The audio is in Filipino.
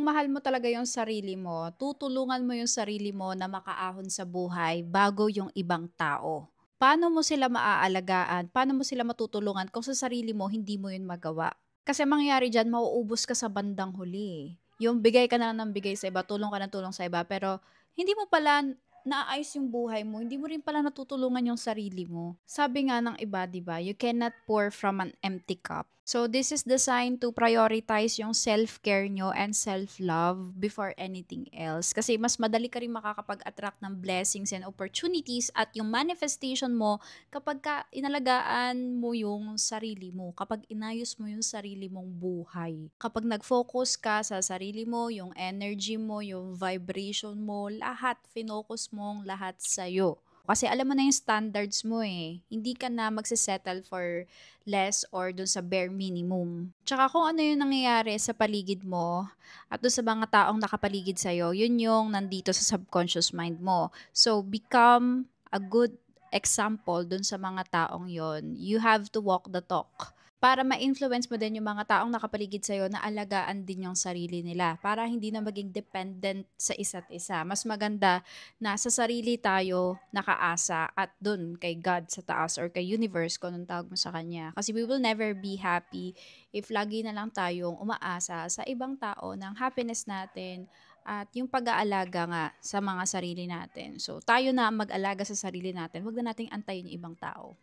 mahal mo talaga yung sarili mo, tutulungan mo yung sarili mo na makaahon sa buhay bago yung ibang tao. Paano mo sila maaalagaan, paano mo sila matutulungan kung sa sarili mo hindi mo yun magawa? Kasi ang mangyayari diyan mauubos ka sa bandang huli, eh. Yung bigay ka na lang ng bigay sa iba, tulong ka ng tulong sa iba, pero hindi mo pala naaayos yung buhay mo, hindi mo rin pala natutulungan yung sarili mo. Sabi nga ng iba, 'di ba, you cannot pour from an empty cup. So this is the sign to prioritize yung self-care nyo and self-love before anything else. Kasi mas madali ka rin makakapag-attract ng blessings and opportunities at yung manifestation mo kapag inalagaan mo yung sarili mo, kapag inayos mo yung sarili mong buhay. Kapag nag-focus ka sa sarili mo, yung energy mo, yung vibration mo, lahat, finocus mong lahat sa'yo. Kasi alam mo na yung standards mo eh. Hindi ka na magsisettle for less or dun sa bare minimum. Tsaka kung ano yung nangyayari sa paligid mo at dun sa mga taong nakapaligid sa'yo, yun yung nandito sa subconscious mind mo. So, become a good example dun sa mga taong yon. You have to walk the talk para ma-influence mo din yung mga taong nakapaligid sa'yo na alagaan din yung sarili nila para hindi na maging dependent sa isa't isa. Mas maganda na sa sarili tayo nakaasa at dun kay God sa taas or kay universe kung anong tawag mo sa kanya. Kasi we will never be happy if lagi na lang tayong umaasa sa ibang tao ng happiness natin at yung pag-aalaga nga sa mga sarili natin. So tayo na ang mag-alaga sa sarili natin. Huwag na nating antayin yung ibang tao.